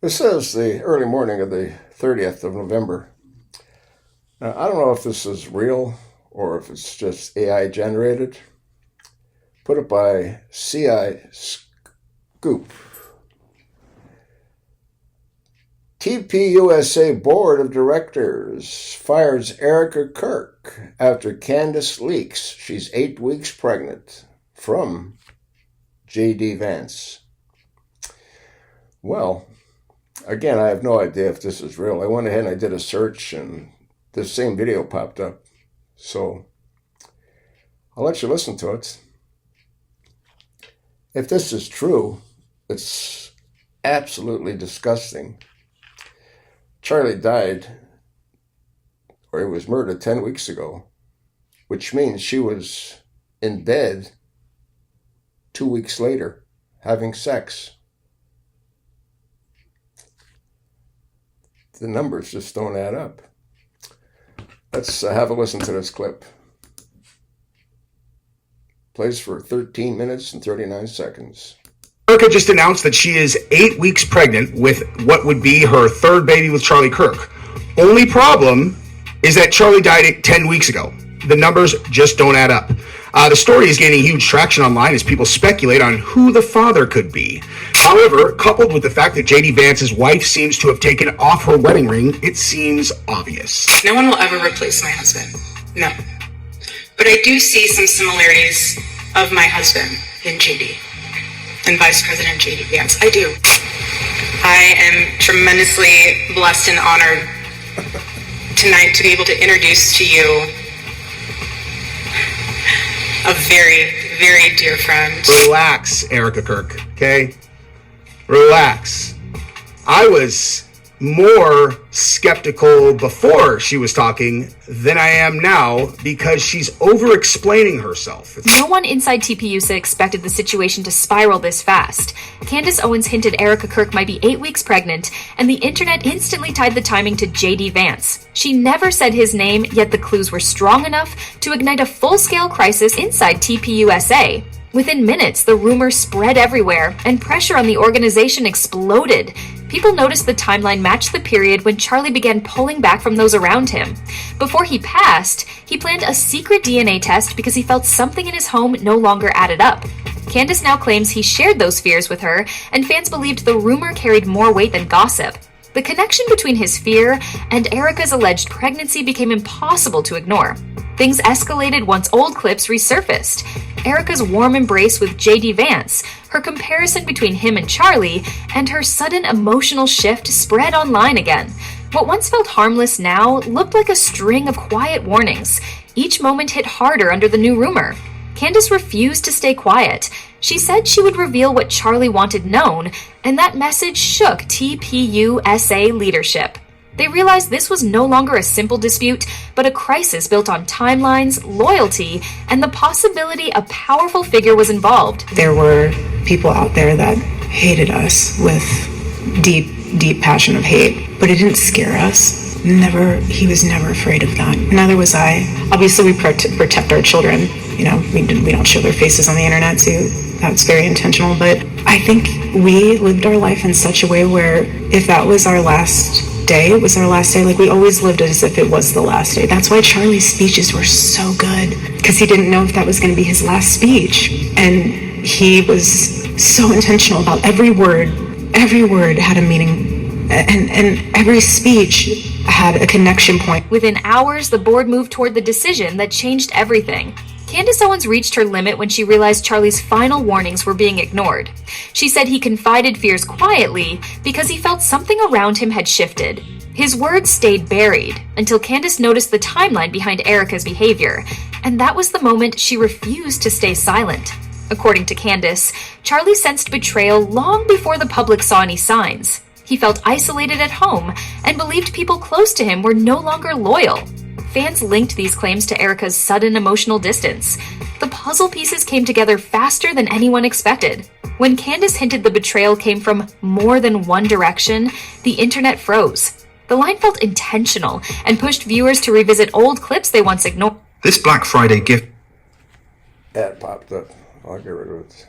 This is the early morning of the 30th of November. Now, I don't know if this is real or if it's just AI generated. Put it by CI Scoop. TPUSA Board of Directors fires Erika Kirk after Candace leaks she's 8 weeks pregnant from J.D. Vance. Well, again, I have no idea if this is real. I went ahead and I did a search and this same video popped up. So I'll let you listen to it. If this is true, it's absolutely disgusting. Charlie died, or he was murdered 10 weeks ago, which means she was in bed 2 weeks later having sex. The numbers just don't add up. Let's have a listen to this clip. Plays for 13 minutes and 39 seconds. Erika just announced that she is 8 weeks pregnant with what would be her third baby with Charlie Kirk. Only problem is that Charlie died 10 weeks ago. The numbers just don't add up. The story is gaining huge traction online as people speculate on who the father could be. However, coupled with the fact that J.D. Vance's wife seems to have taken off her wedding ring, it seems obvious. No one will ever replace my husband. No. But I do see some similarities of my husband in J.D. and Vice President J.D. Vance. I do. I am tremendously blessed and honored tonight to be able to introduce to you a very, very dear friend. Relax, Erika Kirk, okay? Relax. I was more skeptical before she was talking than I am now because she's over-explaining herself. No one inside TPUSA expected the situation to spiral this fast. Candace Owens hinted Erika Kirk might be 8 weeks pregnant, and the internet instantly tied the timing to J.D. Vance. She never said his name, yet the clues were strong enough to ignite a full-scale crisis inside TPUSA. Within minutes, the rumor spread everywhere, and pressure on the organization exploded. People noticed the timeline matched the period when Charlie began pulling back from those around him. Before he passed, he planned a secret DNA test because he felt something in his home no longer added up. Candace now claims he shared those fears with her, and fans believed the rumor carried more weight than gossip. The connection between his fear and Erika's alleged pregnancy became impossible to ignore. Things escalated once old clips resurfaced. Erika's warm embrace with J.D. Vance, her comparison between him and Charlie, and her sudden emotional shift spread online again. What once felt harmless now looked like a string of quiet warnings. Each moment hit harder under the new rumor. Candace refused to stay quiet. She said she would reveal what Charlie wanted known, and that message shook TPUSA leadership. They realized this was no longer a simple dispute, but a crisis built on timelines, loyalty, and the possibility a powerful figure was involved. There were people out there that hated us with deep, deep passion of hate, but it didn't scare us. He was never afraid of that. Neither was I. Obviously, we protect our children. We don't show their faces on the internet, so that's very intentional. But I think we lived our life in such a way where if that was our last day, it was our last day. Like, we always lived as if it was the last day. That's why Charlie's speeches were so good, because he didn't know if that was going to be his last speech. And he was so intentional about every word. Every word had a meaning, and every speech had a connection point. Within hours, the board moved toward the decision that changed everything. Candace Owens reached her limit when she realized Charlie's final warnings were being ignored. She said he confided fears quietly because he felt something around him had shifted. His words stayed buried until Candace noticed the timeline behind Erika's behavior, and that was the moment she refused to stay silent. According to Candace, Charlie sensed betrayal long before the public saw any signs. He felt isolated at home and believed people close to him were no longer loyal. Fans linked these claims to Erika's sudden emotional distance. The puzzle pieces came together faster than anyone expected. When Candace hinted the betrayal came from more than one direction, the internet froze. The line felt intentional and pushed viewers to revisit old clips they once ignored. This Black Friday gift Ad popped up. I'll get rid of it.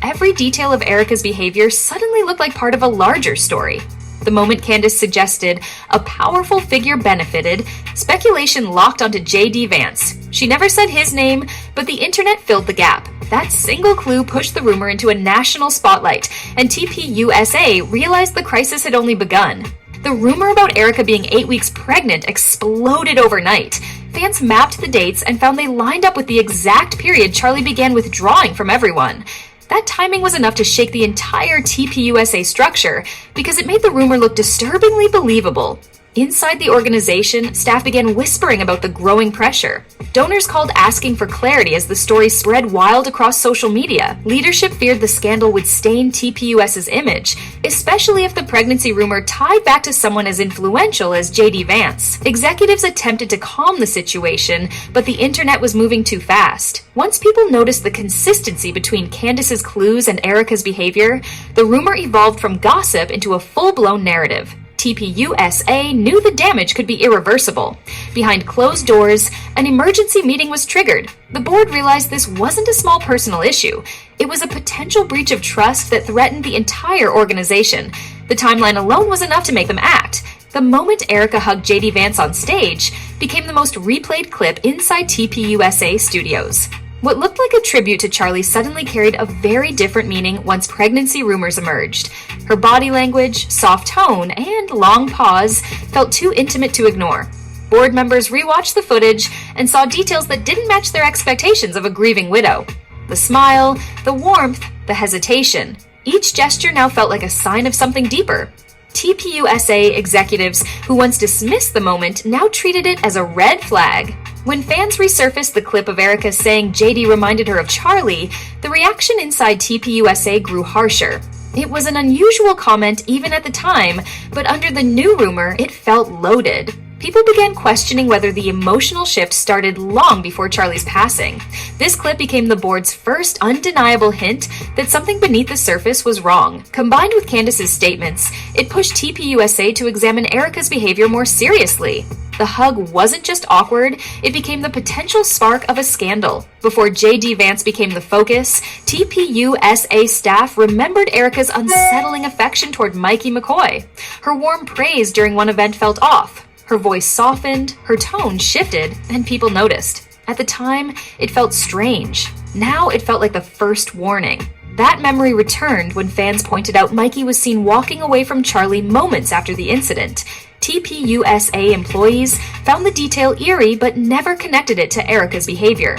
Every detail of Erika's behavior suddenly looked like part of a larger story. The moment Candace suggested a powerful figure benefited, speculation locked onto J.D. Vance. She never said his name, but the internet filled the gap. That single clue pushed the rumor into a national spotlight, and TPUSA realized the crisis had only begun. The rumor about Erika being 8 weeks pregnant exploded overnight. Vance mapped the dates and found they lined up with the exact period Charlie began withdrawing from everyone. That timing was enough to shake the entire TPUSA structure because it made the rumor look disturbingly believable. Inside the organization, staff began whispering about the growing pressure. Donors called asking for clarity as the story spread wild across social media. Leadership feared the scandal would stain TPUS's image, especially if the pregnancy rumor tied back to someone as influential as J.D. Vance. Executives attempted to calm the situation, but the internet was moving too fast. Once people noticed the consistency between Candace's clues and Erika's behavior, the rumor evolved from gossip into a full-blown narrative. TPUSA knew the damage could be irreversible. Behind closed doors, an emergency meeting was triggered. The board realized this wasn't a small personal issue. It was a potential breach of trust that threatened the entire organization. The timeline alone was enough to make them act. The moment Erika hugged J.D. Vance on stage became the most replayed clip inside TPUSA studios. What looked like a tribute to Charlie suddenly carried a very different meaning once pregnancy rumors emerged. Her body language, soft tone, and long pause felt too intimate to ignore. Board members rewatched the footage and saw details that didn't match their expectations of a grieving widow. The smile, the warmth, the hesitation. Each gesture now felt like a sign of something deeper. TPUSA executives who once dismissed the moment now treated it as a red flag. When fans resurfaced the clip of Erika saying JD reminded her of Charlie, the reaction inside TPUSA grew harsher. It was an unusual comment even at the time, but under the new rumor, it felt loaded. People began questioning whether the emotional shift started long before Charlie's passing. This clip became the board's first undeniable hint that something beneath the surface was wrong. Combined with Candace's statements, it pushed TPUSA to examine Erika's behavior more seriously. The hug wasn't just awkward, it became the potential spark of a scandal. Before J.D. Vance became the focus, TPUSA staff remembered Erika's unsettling affection toward Mikey McCoy. Her warm praise during one event felt off. Her voice softened, her tone shifted, and people noticed. At the time, it felt strange. Now it felt like the first warning. That memory returned when fans pointed out Mikey was seen walking away from Charlie moments after the incident. TPUSA employees found the detail eerie but never connected it to Erika's behavior.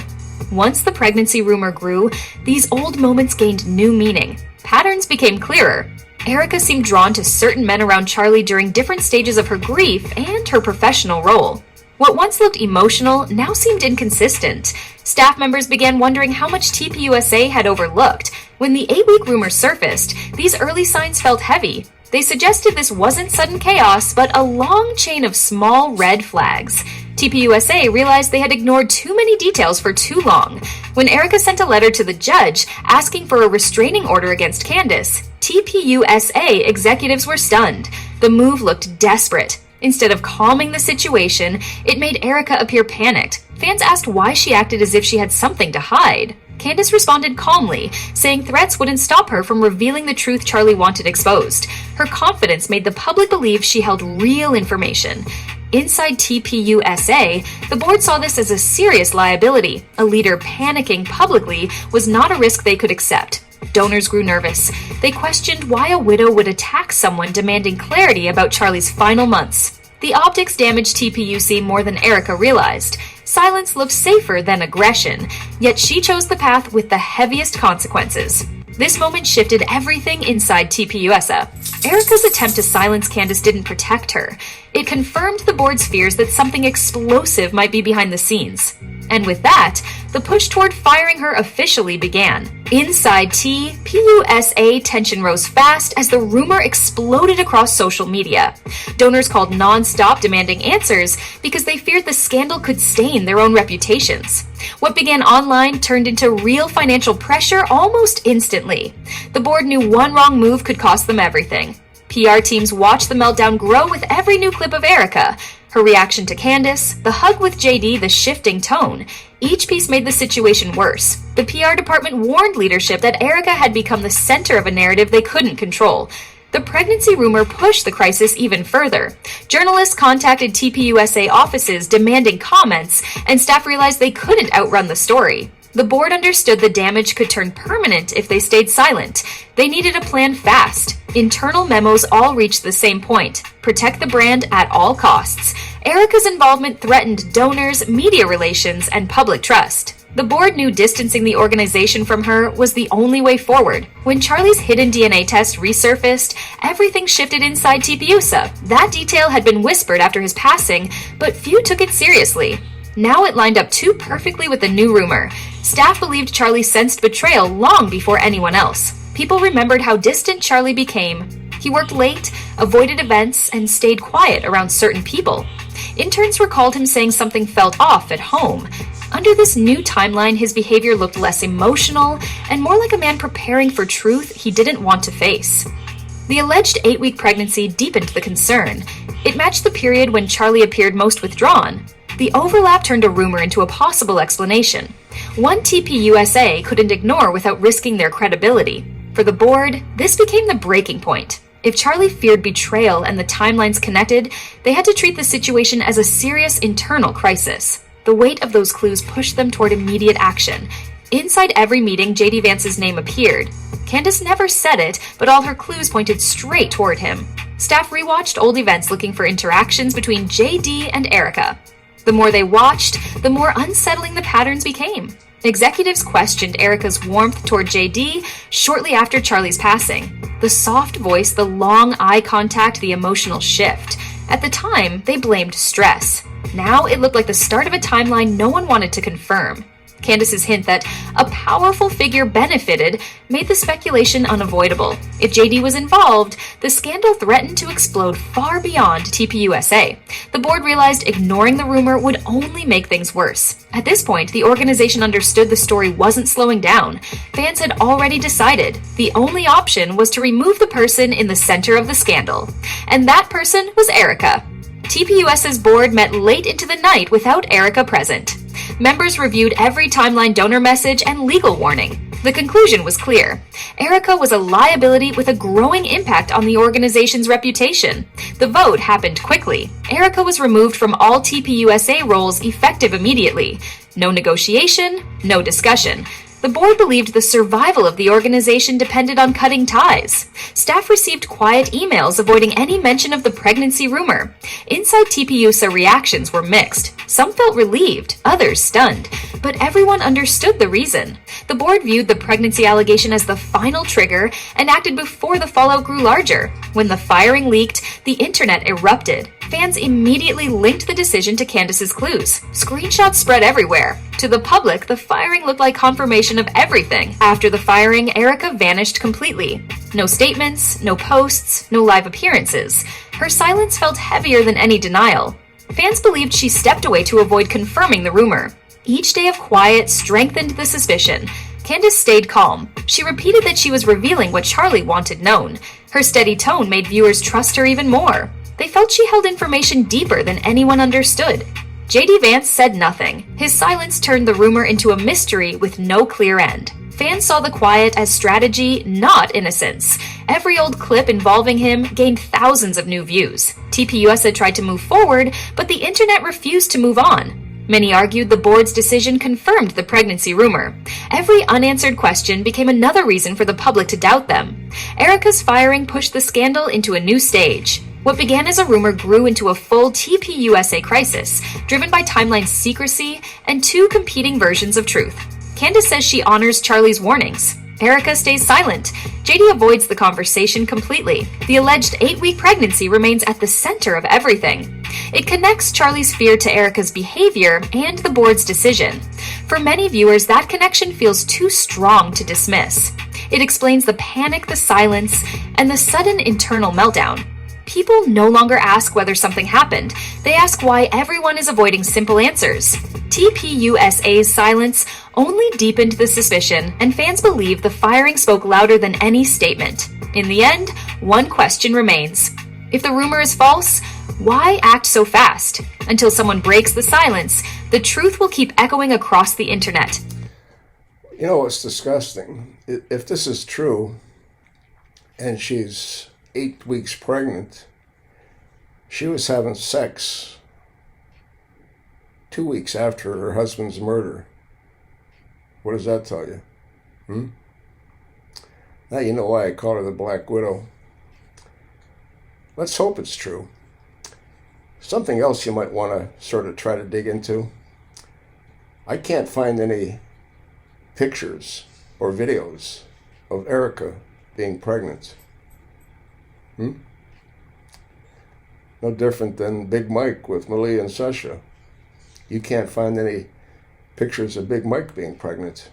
Once the pregnancy rumor grew, these old moments gained new meaning. Patterns became clearer. Erika seemed drawn to certain men around Charlie during different stages of her grief and her professional role. What once looked emotional now seemed inconsistent. Staff members began wondering how much TPUSA had overlooked. When the 8-week rumor surfaced, these early signs felt heavy. They suggested this wasn't sudden chaos, but a long chain of small red flags. TPUSA realized they had ignored too many details for too long. When Erika sent a letter to the judge asking for a restraining order against Candace, TPUSA executives were stunned. The move looked desperate. Instead of calming the situation, it made Erika appear panicked. Fans asked why she acted as if she had something to hide. Candace responded calmly, saying threats wouldn't stop her from revealing the truth Charlie wanted exposed. Her confidence made the public believe she held real information. Inside TPUSA, the board saw this as a serious liability. A leader panicking publicly was not a risk they could accept. Donors grew nervous. They questioned why a widow would attack someone demanding clarity about Charlie's final months. The optics damaged TPUC more than Erika realized. Silence looked safer than aggression, yet she chose the path with the heaviest consequences. This moment shifted everything inside TPUSA. Erika's attempt to silence Candace didn't protect her. It confirmed the board's fears that something explosive might be behind the scenes. And with that, the push toward firing her officially began. Inside TPUSA, tension rose fast as the rumor exploded across social media. Donors called non-stop demanding answers because they feared the scandal could stain their own reputations. What began online turned into real financial pressure almost instantly. The board knew one wrong move could cost them everything. PR teams watched the meltdown grow with every new clip of Erika. Her reaction to Candace, the hug with JD, the shifting tone. Each piece made the situation worse. The PR department warned leadership that Erika had become the center of a narrative they couldn't control. The pregnancy rumor pushed the crisis even further. Journalists contacted TPUSA offices demanding comments, and staff realized they couldn't outrun the story. The board understood the damage could turn permanent if they stayed silent. They needed a plan fast. Internal memos all reached the same point: protect the brand at all costs. Erika's involvement threatened donors, media relations, and public trust. The board knew distancing the organization from her was the only way forward. When Charlie's hidden DNA test resurfaced, everything shifted inside TPUSA. That detail had been whispered after his passing, but few took it seriously. Now it lined up too perfectly with the new rumor. Staff believed Charlie sensed betrayal long before anyone else. People remembered how distant Charlie became. He worked late, avoided events, and stayed quiet around certain people. Interns recalled him saying something felt off at home. Under this new timeline, his behavior looked less emotional and more like a man preparing for truth he didn't want to face. The alleged 8-week pregnancy deepened the concern. It matched the period when Charlie appeared most withdrawn. The overlap turned a rumor into a possible explanation, one TPUSA couldn't ignore without risking their credibility. For the board, this became the breaking point. If Charlie feared betrayal and the timelines connected, they had to treat the situation as a serious internal crisis. The weight of those clues pushed them toward immediate action. Inside every meeting, JD Vance's name appeared. Candace never said it, but all her clues pointed straight toward him. Staff rewatched old events looking for interactions between JD and Erika. The more they watched, the more unsettling the patterns became. Executives questioned Erika's warmth toward JD shortly after Charlie's passing. The soft voice, the long eye contact, the emotional shift. At the time, they blamed stress. Now it looked like the start of a timeline no one wanted to confirm. Candace's hint that a powerful figure benefited made the speculation unavoidable. If JD was involved, the scandal threatened to explode far beyond TPUSA. The board realized ignoring the rumor would only make things worse. At this point, the organization understood the story wasn't slowing down. Fans had already decided the only option was to remove the person in the center of the scandal. And that person was Erika. TPUSA's board met late into the night without Erika present. Members reviewed every timeline donor message and legal warning. The conclusion was clear. Erika was a liability with a growing impact on the organization's reputation. The vote happened quickly. Erika was removed from all TPUSA roles effective immediately. No negotiation, no discussion. The board believed the survival of the organization depended on cutting ties. Staff received quiet emails avoiding any mention of the pregnancy rumor. Inside TPUSA, reactions were mixed. Some felt relieved, others stunned. But everyone understood the reason. The board viewed the pregnancy allegation as the final trigger and acted before the fallout grew larger. When the firing leaked, the internet erupted. Fans immediately linked the decision to Candace's clues. Screenshots spread everywhere. To the public, the firing looked like confirmation of everything. After the firing, Erika vanished completely. No statements, no posts, no live appearances. Her silence felt heavier than any denial. Fans believed she stepped away to avoid confirming the rumor. Each day of quiet strengthened the suspicion. Candace stayed calm. She repeated that she was revealing what Charlie wanted known. Her steady tone made viewers trust her even more. They felt she held information deeper than anyone understood. JD Vance said nothing. His silence turned the rumor into a mystery with no clear end. Fans saw the quiet as strategy, not innocence. Every old clip involving him gained thousands of new views. TPUSA tried to move forward, but the internet refused to move on. Many argued the board's decision confirmed the pregnancy rumor. Every unanswered question became another reason for the public to doubt them. Erika's firing pushed the scandal into a new stage. What began as a rumor grew into a full TPUSA crisis, driven by timeline secrecy and two competing versions of truth. Candace says she honors Charlie's warnings. Erika stays silent. JD avoids the conversation completely. The alleged 8-week pregnancy remains at the center of everything. It connects Charlie's fear to Erika's behavior and the board's decision. For many viewers, that connection feels too strong to dismiss. It explains the panic, the silence, and the sudden internal meltdown. People no longer ask whether something happened. They ask why everyone is avoiding simple answers. TPUSA's silence only deepened the suspicion, and fans believe the firing spoke louder than any statement. In the end, one question remains. If the rumor is false, why act so fast? Until someone breaks the silence, the truth will keep echoing across the internet. You know what's disgusting? If this is true, and she's 8 weeks pregnant, she was having sex 2 weeks after her husband's murder. What does that tell you? Now you know why I call her the Black Widow. Let's hope it's true. Something else you might want to sort of try to dig into. I can't find any pictures or videos of Erika being pregnant. No different than Big Mike with Malia and Sasha. You can't find any pictures of Big Mike being pregnant.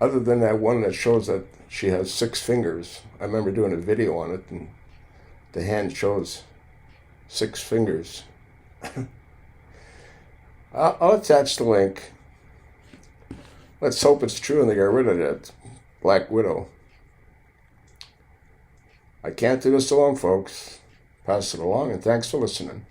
Other than that one that shows that she has 6 fingers. I remember doing a video on it, and the hand shows 6 fingers. I'll attach the link. Let's hope it's true and they get rid of that Black Widow. I can't do this alone, folks. Pass it along, and thanks for listening.